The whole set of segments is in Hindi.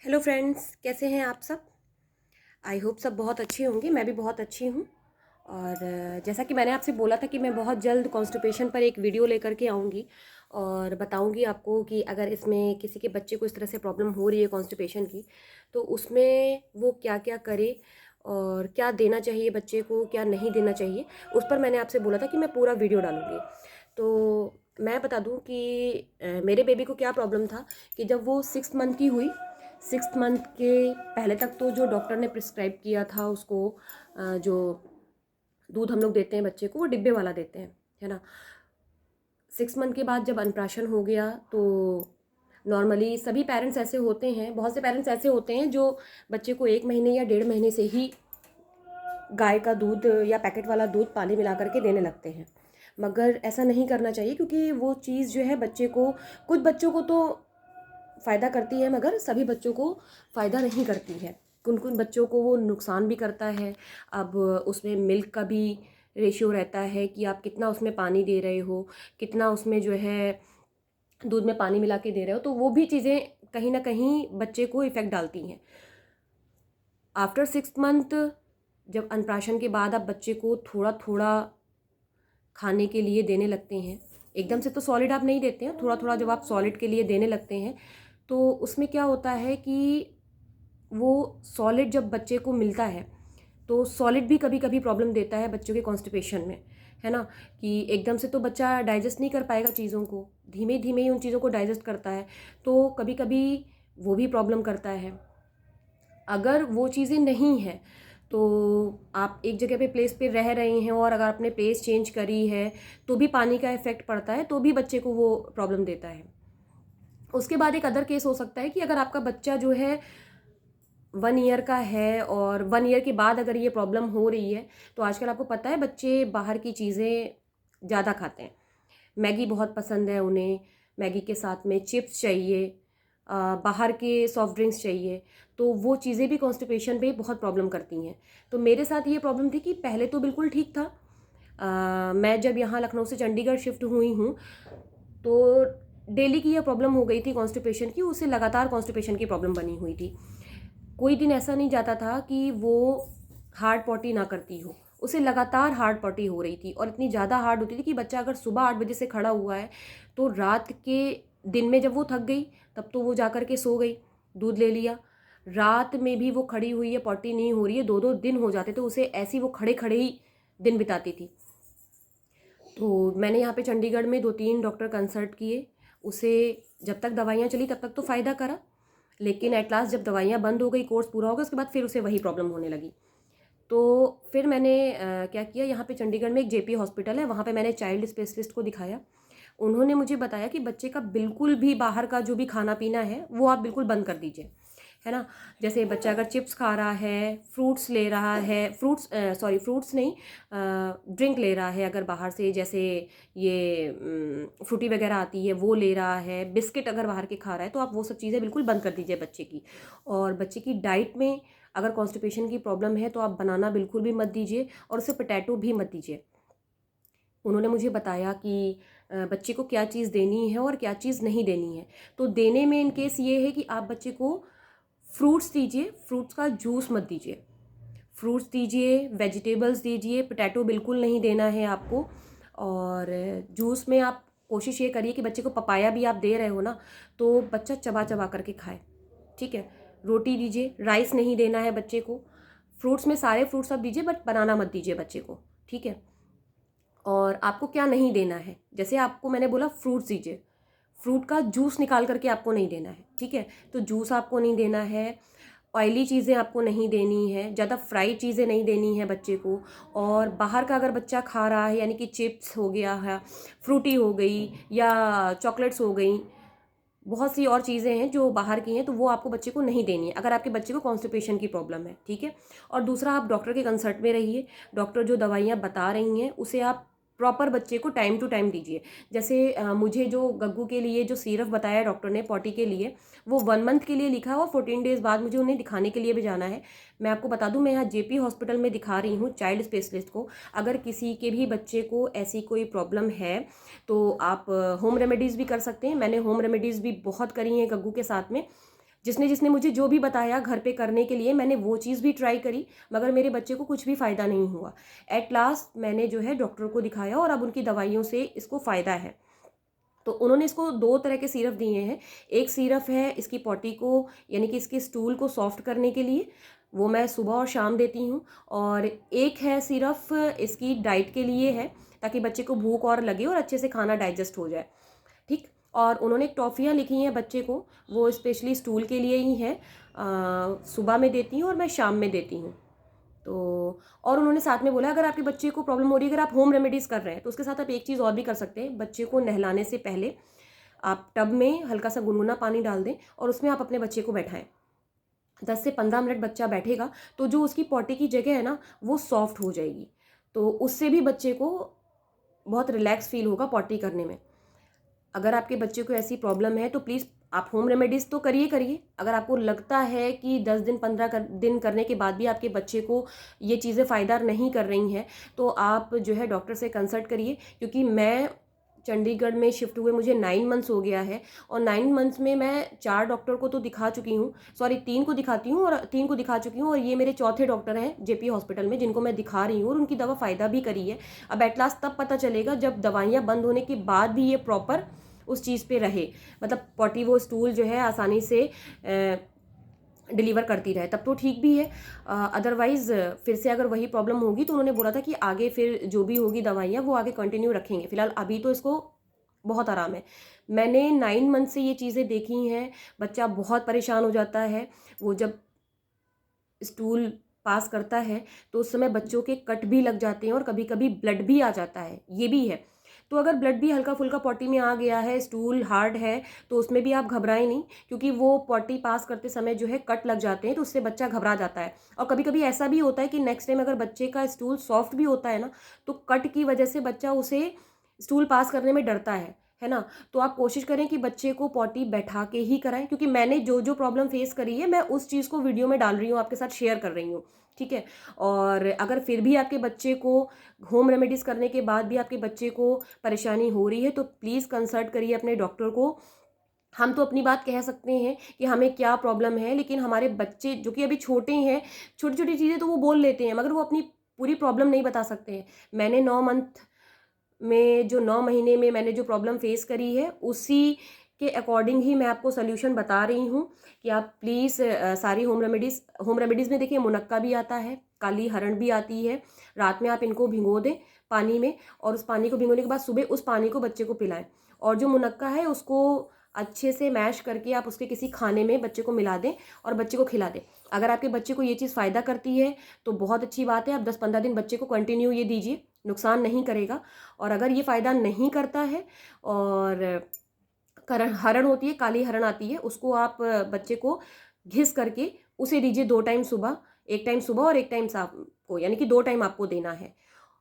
हेलो फ्रेंड्स, कैसे हैं आप सब। आई होप सब बहुत अच्छे होंगे। मैं भी बहुत अच्छी हूँ। और जैसा कि मैंने आपसे बोला था कि मैं बहुत जल्द कॉन्स्टिपेशन पर एक वीडियो लेकर के आऊँगी और बताऊँगी आपको कि अगर इसमें किसी के बच्चे को इस तरह से प्रॉब्लम हो रही है कॉन्स्टिपेशन की, तो उसमें वो क्या क्या करे और क्या देना चाहिए बच्चे को, क्या नहीं देना चाहिए, उस पर मैंने आपसे बोला था कि मैं पूरा वीडियो डालूँगी। तो मैं बता दूं कि मेरे बेबी को क्या प्रॉब्लम था कि जब वो 6 मंथ की हुई, 6 मंथ के पहले तक तो जो डॉक्टर ने प्रिस्क्राइब किया था उसको, जो दूध हम लोग देते हैं बच्चे को वो डिब्बे वाला देते हैं, है ना। 6 मंथ के बाद जब अनप्राशन हो गया तो नॉर्मली सभी पेरेंट्स ऐसे होते हैं, बहुत से पेरेंट्स ऐसे होते हैं जो बच्चे को 1 महीने या 1.5 महीने से ही गाय का दूध या पैकेट वाला दूध पानी मिला करके देने लगते हैं। मगर ऐसा नहीं करना चाहिए क्योंकि वो चीज़ जो है बच्चे को, कुछ बच्चों को तो फ़ायदा करती है मगर सभी बच्चों को फ़ायदा नहीं करती है। कुछ कुछ बच्चों को वो नुकसान भी करता है। अब उसमें मिल्क का भी रेशियो रहता है कि आप कितना उसमें पानी दे रहे हो, कितना उसमें जो है दूध में पानी मिला के दे रहे हो, तो वो भी चीज़ें कहीं ना कहीं बच्चे को इफ़ेक्ट डालती हैं। आफ्टर 6 मंथ जब अनप्राशन के बाद आप बच्चे को थोड़ा थोड़ा खाने के लिए देने लगते हैं, एकदम से तो सॉलिड आप नहीं देते हैं, थोड़ा थोड़ा जब आप सॉलिड के लिए देने लगते हैं तो उसमें क्या होता है कि वो सॉलिड जब बच्चे को मिलता है तो सॉलिड भी कभी कभी प्रॉब्लम देता है बच्चों के कॉन्स्टिपेशन में, है ना। कि एकदम से तो बच्चा डाइजेस्ट नहीं कर पाएगा चीज़ों को, धीमे धीमे ही उन चीज़ों को डाइजेस्ट करता है, तो कभी कभी वो भी प्रॉब्लम करता है। अगर वो चीज़ें नहीं हैं तो आप एक जगह पे प्लेस पे रह रहे हैं और अगर आपने प्लेस चेंज करी है तो भी पानी का इफ़ेक्ट पड़ता है, तो भी बच्चे को वो प्रॉब्लम देता है। उसके बाद एक अदर केस हो सकता है कि अगर आपका बच्चा जो है 1 ईयर का है और 1 ईयर के बाद अगर ये प्रॉब्लम हो रही है, तो आजकल आपको पता है बच्चे बाहर की चीज़ें ज़्यादा खाते हैं। मैगी बहुत पसंद है उन्हें, मैगी के साथ में चिप्स चाहिए, बाहर के सॉफ्ट ड्रिंक्स चाहिए, तो वो चीज़ें भी कॉन्स्टिपेशन पे बहुत प्रॉब्लम करती हैं। तो मेरे साथ ये प्रॉब्लम थी कि पहले तो बिल्कुल ठीक था। मैं जब यहाँ लखनऊ से चंडीगढ़ शिफ्ट हुई हूँ तो डेली की यह प्रॉब्लम हो गई थी कॉन्स्टिपेशन की, उससे लगातार कॉन्स्टिपेशन की प्रॉब्लम बनी हुई थी। कोई दिन ऐसा नहीं जाता था कि वो हार्ड पॉटी ना करती हो, उसे लगातार हार्ड पॉटी हो रही थी और इतनी ज़्यादा हार्ड होती थी कि बच्चा अगर सुबह 8 बजे से खड़ा हुआ है तो रात के, दिन में जब वो थक गई तब तो वो जा कर के सो गई, दूध ले लिया, रात में भी वो खड़ी हुई है, पॉटी नहीं हो रही है, 2-2 दिन हो जाते थे उसे ऐसी, वो खड़े खड़े ही दिन बिताती थी। तो मैंने यहाँ पे चंडीगढ़ में 2-3 डॉक्टर कंसल्ट किए, उसे जब तक दवाइयाँ चली तब तक तो फ़ायदा करा, लेकिन एट लास्ट जब दवाइयाँ बंद हो गई, कोर्स पूरा हो गया, उसके बाद फिर उसे वही प्रॉब्लम होने लगी। तो फिर मैंने क्या किया, यहाँ पे चंडीगढ़ में एक जेपी हॉस्पिटल है, वहाँ पे मैंने चाइल्ड स्पेशलिस्ट को दिखाया। उन्होंने मुझे बताया कि बच्चे का बिल्कुल भी बाहर का जो भी खाना पीना है वो आप बिल्कुल बंद कर दीजिए, है ना। जैसे बच्चा अगर चिप्स खा रहा है, फ्रूट्स ले रहा है, फ्रूट्स नहीं, ड्रिंक ले रहा है अगर बाहर से, जैसे ये फ्रूटी वगैरह आती है वो ले रहा है, बिस्किट अगर बाहर के खा रहा है, तो आप वो सब चीज़ें बिल्कुल बंद कर दीजिए बच्चे की। और बच्चे की डाइट में अगर कॉन्स्टिपेशन की प्रॉब्लम है तो आप बनाना बिल्कुल भी मत दीजिए और उसे पोटैटो भी मत दीजिए। उन्होंने मुझे बताया कि बच्चे को क्या चीज़ देनी है और क्या चीज़ नहीं देनी है। तो देने में इन केस ये है कि आप बच्चे को फ्रूट्स दीजिए, फ्रूट्स का जूस मत दीजिए, फ्रूट्स दीजिए, वेजिटेबल्स दीजिए, पोटैटो बिल्कुल नहीं देना है आपको। और जूस में आप कोशिश ये करिए कि बच्चे को पपाया भी आप दे रहे हो ना, तो बच्चा चबा चबा करके खाए, ठीक है। रोटी दीजिए, राइस नहीं देना है बच्चे को। फ्रूट्स में सारे फ्रूट्स आप दीजिए बट बनाना मत दीजिए बच्चे को, ठीक है। और आपको क्या नहीं देना है, जैसे आपको मैंने बोला फ्रूट्स दीजिए, फ्रूट का जूस निकाल करके आपको नहीं देना है, ठीक है। तो जूस आपको नहीं देना है, ऑयली चीज़ें आपको नहीं देनी है, ज़्यादा फ्राइड चीज़ें नहीं देनी है बच्चे को। और बाहर का अगर बच्चा खा रहा है, यानी कि चिप्स हो गया है, फ्रूटी हो गई या चॉकलेट्स हो गई, बहुत सी और चीज़ें हैं जो बाहर की हैं, तो वो आपको बच्चे को नहीं देनी है अगर आपके बच्चे को कॉन्स्टिपेशन की प्रॉब्लम है, ठीक है। और दूसरा, आप डॉक्टर के कंसल्ट में रहिए, डॉक्टर जो दवाइयाँ बता रही हैं उसे आप प्रॉपर बच्चे को टाइम टू टाइम दीजिए। जैसे मुझे जो गग्गू के लिए जो सिरप बताया डॉक्टर ने पॉटी के लिए, वो 1 मंथ के लिए लिखा है और 14 डेज़ बाद मुझे उन्हें दिखाने के लिए भी जाना है। मैं आपको बता दूं, मैं यहाँ जेपी हॉस्पिटल में दिखा रही हूँ चाइल्ड स्पेशलिस्ट को। अगर किसी के भी बच्चे को ऐसी कोई प्रॉब्लम है तो आप होम रेमेडीज़ भी कर सकते हैं। मैंने होम रेमेडीज़ भी बहुत करी हैं गग्गू के साथ में, जिसने जिसने मुझे जो भी बताया घर पे करने के लिए, मैंने वो चीज़ भी ट्राई करी, मगर मेरे बच्चे को कुछ भी फ़ायदा नहीं हुआ। एट लास्ट मैंने जो है डॉक्टर को दिखाया और अब उनकी दवाइयों से इसको फ़ायदा है। तो उन्होंने इसको 2 तरह के सिरप दिए हैं। एक सिरप है इसकी पॉटी को, यानी कि इसके स्टूल को सॉफ्ट करने के लिए, वो मैं सुबह और शाम देती हूँ। और एक है सिरप इसकी डाइट के लिए है, ताकि बच्चे को भूख और लगे और अच्छे से खाना डाइजेस्ट हो जाए। ठीक। और उन्होंने एक टॉफ़ियाँ लिखी हैं बच्चे को, वो स्पेशली स्टूल के लिए ही हैं। सुबह में देती हूँ और मैं शाम में देती हूँ। तो और उन्होंने साथ में बोला, अगर आपके बच्चे को प्रॉब्लम हो रही है, अगर आप होम रेमेडीज़ कर रहे हैं, तो उसके साथ आप एक चीज़ और भी कर सकते हैं। बच्चे को नहलाने से पहले आप टब में हल्का सा गुनगुना पानी डाल दें और उसमें आप अपने बच्चे को बैठाएं। 10 से 15 मिनट बच्चा बैठेगा तो जो उसकी पॉटी की जगह है ना, वो सॉफ्ट हो जाएगी। तो उससे भी बच्चे को बहुत रिलैक्स फील होगा पॉटी करने में। अगर आपके बच्चे को ऐसी प्रॉब्लम है तो प्लीज़ आप होम रेमेडीज़ तो करिए। अगर आपको लगता है कि 10 दिन 15 दिन करने के बाद भी आपके बच्चे को ये चीज़ें फ़ायदा नहीं कर रही हैं, तो आप जो है डॉक्टर से कंसल्ट करिए। क्योंकि मैं चंडीगढ़ में शिफ्ट हुए मुझे 9 मंथ्स हो गया है, और 9 मंथ्स में मैं 4 डॉक्टर को तो दिखा चुकी हूँ, सॉरी 3 को दिखाती हूँ, और 3 को दिखा चुकी हूँ, और ये मेरे चौथे डॉक्टर हैं जेपी हॉस्पिटल में जिनको मैं दिखा रही हूँ, और उनकी दवा फ़ायदा भी करी है। अब एट लास्ट तब पता चलेगा जब दवाइयाँ बंद होने के बाद भी ये प्रॉपर उस चीज़ पे रहे, मतलब पॉटी वो स्टूल जो है आसानी से डिलीवर करती रहे, तब तो ठीक भी है। अदरवाइज़ फिर से अगर वही प्रॉब्लम होगी तो उन्होंने बोला था कि आगे फिर जो भी होगी दवाइयाँ वो आगे कंटिन्यू रखेंगे। फिलहाल अभी तो इसको बहुत आराम है। मैंने 9 मंथ से ये चीज़ें देखी हैं। बच्चा बहुत परेशान हो जाता है, वो जब स्टूल पास करता है तो उस समय बच्चों के कट भी लग जाते हैं और कभी कभी ब्लड भी आ जाता है, ये भी है। तो अगर ब्लड भी हल्का फुल्का पॉटी में आ गया है, स्टूल हार्ड है, तो उसमें भी आप घबराएं नहीं, क्योंकि वो पॉटी पास करते समय जो है कट लग जाते हैं, तो उससे बच्चा घबरा जाता है। और कभी कभी ऐसा भी होता है कि नेक्स्ट टाइम अगर बच्चे का स्टूल सॉफ्ट भी होता है ना, तो कट की वजह से बच्चा उसे स्टूल पास करने में डरता है ना। तो आप कोशिश करें कि बच्चे को पॉटी बैठा के ही कराएं, क्योंकि मैंने जो जो प्रॉब्लम फेस करी है मैं उस चीज़ को वीडियो में डाल रही हूँ, आपके साथ शेयर कर रही हूँ। ठीक है। और अगर फिर भी आपके बच्चे को होम रेमेडीज़ करने के बाद भी आपके बच्चे को परेशानी हो रही है, तो प्लीज़ कंसल्ट करिए अपने डॉक्टर को। हम तो अपनी बात कह सकते हैं कि हमें क्या प्रॉब्लम है, लेकिन हमारे बच्चे जो कि अभी छोटे हैं, छोटी छोटी चीज़ें तो वो बोल लेते हैं, मगर वो अपनी पूरी प्रॉब्लम नहीं बता सकते हैं। मैंने 9 मंथ में जो 9 महीने में मैंने जो प्रॉब्लम फेस करी है, उसी के अकॉर्डिंग ही मैं आपको सोल्यूशन बता रही हूँ कि आप प्लीज़ सारी होम रेमेडीज़ में देखिए मुनक्का भी आता है, काली हरण भी आती है। रात में आप इनको भिगो दें पानी में, और उस पानी को भिगोने के बाद सुबह उस पानी को बच्चे को पिलाएं। और जो मुनक्का है उसको अच्छे से मैश करके आप उसके किसी खाने में बच्चे को मिला दें और बच्चे को खिला दें। अगर आपके बच्चे को ये चीज़ फ़ायदा करती है तो बहुत अच्छी बात है, आप 10-15 दिन बच्चे को कंटिन्यू ये दीजिए, नुकसान नहीं करेगा। और अगर ये फ़ायदा नहीं करता है, और हरण होती है, काली हरण आती है, उसको आप बच्चे को घिस करके उसे दीजिए 2 टाइम सुबह, 1 टाइम सुबह और 1 टाइम शाम को, यानी कि 2 टाइम आपको देना है।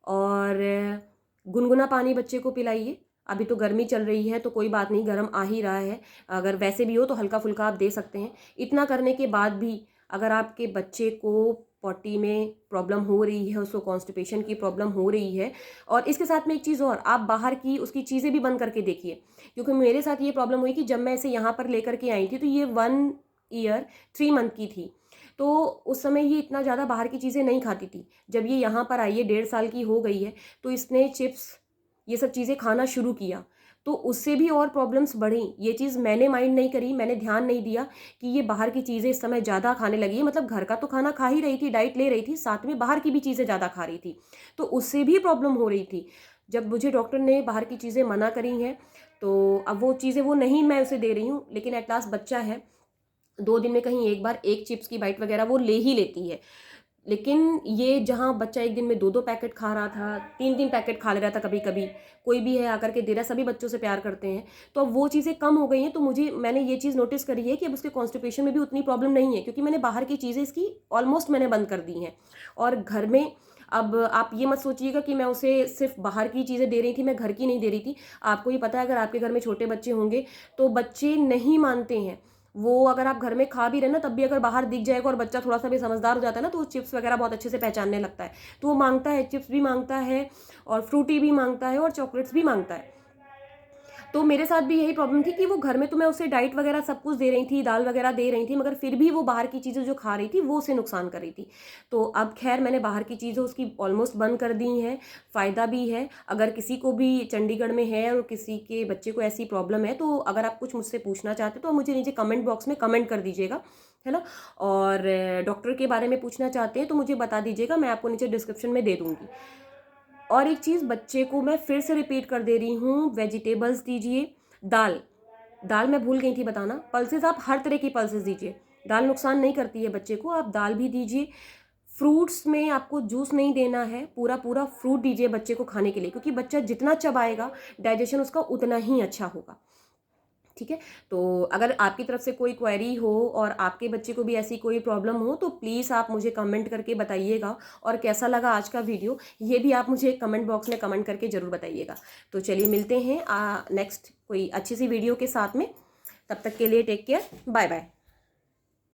और गुनगुना पानी बच्चे को पिलाइए। अभी तो गर्मी चल रही है तो कोई बात नहीं, गर्म आ ही रहा है, अगर वैसे भी हो तो हल्का फुल्का आप दे सकते हैं। इतना करने के बाद भी अगर आपके बच्चे को पॉटी में प्रॉब्लम हो रही है, उसको कॉन्स्टिपेशन की प्रॉब्लम हो रही है, और इसके साथ में एक चीज़ और, आप बाहर की उसकी चीज़ें भी बंद करके देखिए। क्योंकि मेरे साथ ये प्रॉब्लम हुई कि जब मैं इसे यहाँ पर लेकर के आई थी तो ये 1 ईयर 3 मंथ की थी, तो उस समय ये इतना ज़्यादा बाहर की चीज़ें नहीं खाती थी। जब ये यहाँ पर आई है, 1.5 साल की हो गई है, तो इसने चिप्स ये सब चीज़ें खाना शुरू किया, तो उससे भी और प्रॉब्लम्स बढ़ी। ये चीज़ मैंने माइंड नहीं करी, मैंने ध्यान नहीं दिया कि ये बाहर की चीज़ें इस समय ज़्यादा खाने लगी है। मतलब घर का तो खाना खा ही रही थी, डाइट ले रही थी, साथ में बाहर की भी चीज़ें ज़्यादा खा रही थी, तो उससे भी प्रॉब्लम हो रही थी। जब मुझे डॉक्टर ने बाहर की चीज़ें मना करी हैं, तो अब वो चीज़ें वो नहीं मैं उसे दे रही हूँ, लेकिन एट लास्ट बच्चा है, 2 दिन में कहीं एक बार एक चिप्स की बाइट वगैरह वो ले ही लेती है। लेकिन ये जहाँ बच्चा एक दिन में 2-2 पैकेट खा रहा था, 3-3 पैकेट खा ले रहा था कभी कभी, कोई भी है आकर के दे रहा है, सभी बच्चों से प्यार करते हैं, तो अब वो चीज़ें कम हो गई हैं। तो मैंने ये चीज़ नोटिस करी है कि अब उसके कॉन्स्टिपेशन में भी उतनी प्रॉब्लम नहीं है, क्योंकि मैंने बाहर की चीज़ें इसकी ऑलमोस्ट मैंने बंद कर दी हैं। और घर में अब आप ये मत सोचिएगा कि मैं उसे सिर्फ बाहर की चीज़ें दे रही थी, मैं घर की नहीं दे रही थी। आपको ही पता है, अगर आपके घर में छोटे बच्चे होंगे तो बच्चे नहीं मानते हैं। वो अगर आप घर में खा भी रहे ना, तब भी अगर बाहर दिख जाएगा और बच्चा थोड़ा सा भी समझदार हो जाता है ना, तो वो चिप्स वगैरह बहुत अच्छे से पहचानने लगता है, तो वो मांगता है, चिप्स भी मांगता है और फ्रूटी भी मांगता है और चॉकलेट्स भी मांगता है। तो मेरे साथ भी यही प्रॉब्लम थी कि वो घर में तो मैं उसे डाइट वगैरह सब कुछ दे रही थी, दाल वगैरह दे रही थी, मगर फिर भी वो बाहर की चीज़ें जो खा रही थी वो उसे नुकसान कर रही थी। तो अब खैर मैंने बाहर की चीज़ें उसकी ऑलमोस्ट बंद कर दी हैं, फ़ायदा भी है। अगर किसी को भी चंडीगढ़ में है और किसी के बच्चे को ऐसी प्रॉब्लम है, तो अगर आप कुछ मुझसे पूछना चाहते हो तो मुझे नीचे कमेंट बॉक्स में कमेंट कर दीजिएगा, है ना। और डॉक्टर के बारे में पूछना चाहते हैं तो मुझे बता दीजिएगा, मैं आपको नीचे डिस्क्रिप्शन में दे दूँगी। और एक चीज़ बच्चे को मैं फिर से रिपीट कर दे रही हूँ, वेजिटेबल्स दीजिए। दाल दाल मैं भूल गई थी बताना। पल्सेस आप हर तरह की पल्सेस दीजिए, दाल नुकसान नहीं करती है बच्चे को, आप दाल भी दीजिए। फ्रूट्स में आपको जूस नहीं देना है, पूरा पूरा फ्रूट दीजिए बच्चे को खाने के लिए, क्योंकि बच्चा जितना चबाएगा डाइजेशन उसका उतना ही अच्छा होगा। ठीक है, तो अगर आपकी तरफ से कोई क्वेरी हो और आपके बच्चे को भी ऐसी कोई प्रॉब्लम हो तो प्लीज़ आप मुझे कमेंट करके बताइएगा। और कैसा लगा आज का वीडियो ये भी आप मुझे कमेंट बॉक्स में कमेंट करके ज़रूर बताइएगा। तो चलिए मिलते हैं नेक्स्ट कोई अच्छी सी वीडियो के साथ में। तब तक के लिए टेक केयर, बाय बाय।